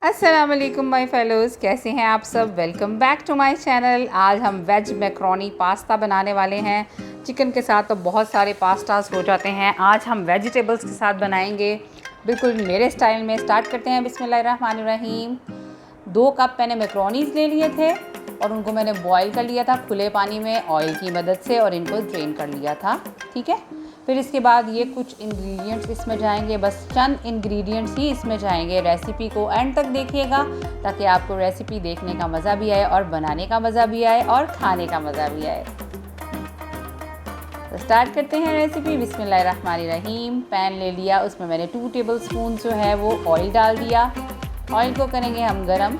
अस्सलाम वालेकुम my fellows, कैसे हैं आप सब। Welcome back to my channel. आज हम वेज मैक्रोनी पास्ता बनाने वाले हैं। चिकन के साथ तो बहुत सारे पास्तास हो जाते हैं, आज हम वेजिटेबल्स के साथ बनाएंगे बिल्कुल मेरे स्टाइल में। स्टार्ट करते हैं बिस्मिल्लाहिर्रहमानिर्रहीम। 2 कप मैंने मैक्रोनीज़ ले लिए थे और उनको मैंने बॉईल कर लिया था खुले पानी में ऑयल की मदद से और इनको ड्रेन कर लिया था, ठीक है। फिर इसके बाद ये कुछ इंग्रेडिएंट्स इसमें जाएंगे, बस चंद इंग्रेडिएंट्स ही इसमें जाएंगे। रेसिपी को एंड तक देखिएगा ताकि आपको रेसिपी देखने का मज़ा भी आए और बनाने का मज़ा भी आए और खाने का मज़ा भी आए। तो स्टार्ट करते हैं रेसिपी। बिस्मिल्लाहिर्रहमानिर्रहीम। पैन ले लिया, उसमें मैंने 2 टेबलस्पून जो है वो ऑयल डाल दिया। ऑयल को करेंगे हम गरम।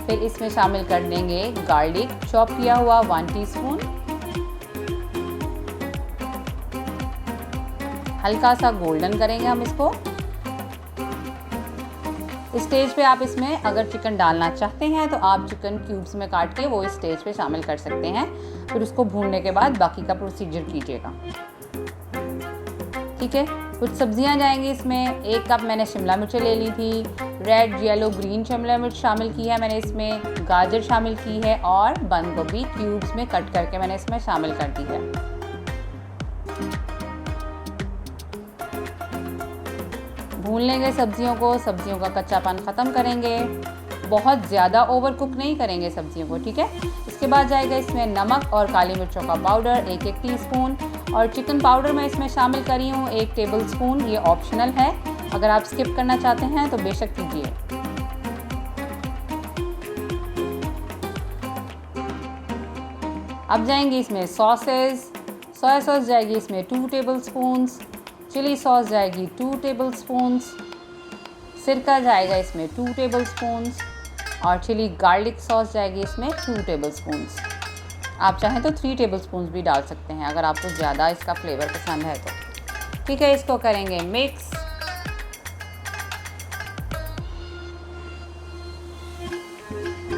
फिर इसमें शामिल कर देंगे गार्लिक चॉप किया हुआ 1 टीस्पून। हल्का सा गोल्डन करेंगे हम इसको। इस स्टेज पे आप इसमें अगर चिकन डालना चाहते हैं तो आप चिकन क्यूब्स में काट के वो इस स्टेज पे शामिल कर सकते हैं। फिर उसको भूनने के बाद बाकी का प्रोसीजर कीजिएगा, ठीक है। कुछ सब्जियां जाएंगी इसमें। 1 कप मैंने शिमला मिर्च ले ली थी। रेड येलो ग्रीन शिमला मिर्च शामिल की है मैंने इसमें। गाजर शामिल की है और बंद गोभी क्यूब्स में कट करके मैंने इसमें शामिल कर दी है। भून लेंगे सब्जियों को, सब्जियों का कच्चापन ख़त्म करेंगे। बहुत ज़्यादा ओवर कुक नहीं करेंगे सब्जियों को, ठीक है। इसके बाद जाएगा इसमें नमक और काली मिर्चों का पाउडर 1-1 टीस्पून और चिकन पाउडर मैं इसमें शामिल करी हूँ 1 टेबलस्पून। ये ऑप्शनल है, अगर आप स्किप करना चाहते हैं तो बेशक कीजिए। अब जाएंगे इसमें सॉसेस। सोया सॉस जाएगी इसमें 2 टेबलस्पून्स। चिली सॉस जाएगी 2 टेबलस्पून्स। सिरका जाएगा इसमें 2 टेबलस्पून्स और चिली गार्लिक सॉस जाएगी इसमें 2 टेबलस्पून्स। आप चाहें तो 3 टेबलस्पून्स भी डाल सकते हैं अगर आपको ज़्यादा इसका फ्लेवर पसंद है तो, ठीक है। इसको करेंगे मिक्स।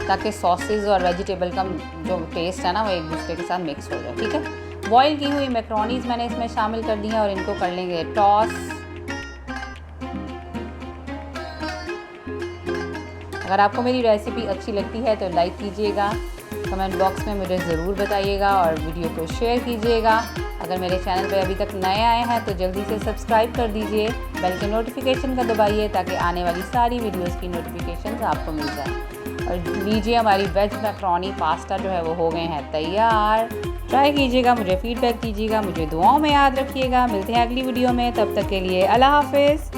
ताकि सॉसेज और वेजिटेबल का जो टेस्ट है ना वो एक दूसरे के साथ मिक्स हो जाए, ठीक है। बॉईल की हुई मैक्रोनीज मैंने इसमें शामिल कर दी हैं और इनको कर लेंगे टॉस। अगर आपको मेरी रेसिपी अच्छी लगती है तो लाइक कीजिएगा, कमेंट बॉक्स में मुझे ज़रूर बताइएगा और वीडियो को शेयर कीजिएगा। अगर मेरे चैनल पर अभी तक नए आए हैं तो जल्दी से सब्सक्राइब कर दीजिए, बेल के नोटिफिकेशन का दबाइए ताकि आने वाली सारी वीडियोस की नोटिफिकेशन आपको मिल जाए। और लीजिए हमारी वेज मैक्रोनी पास्ता जो है वो हो गए हैं तैयार। ट्राई कीजिएगा, मुझे फीडबैक कीजिएगा, मुझे दुआओं में याद रखिएगा। मिलते हैं अगली वीडियो में, तब तक के लिए अल्लाह हाफिज़।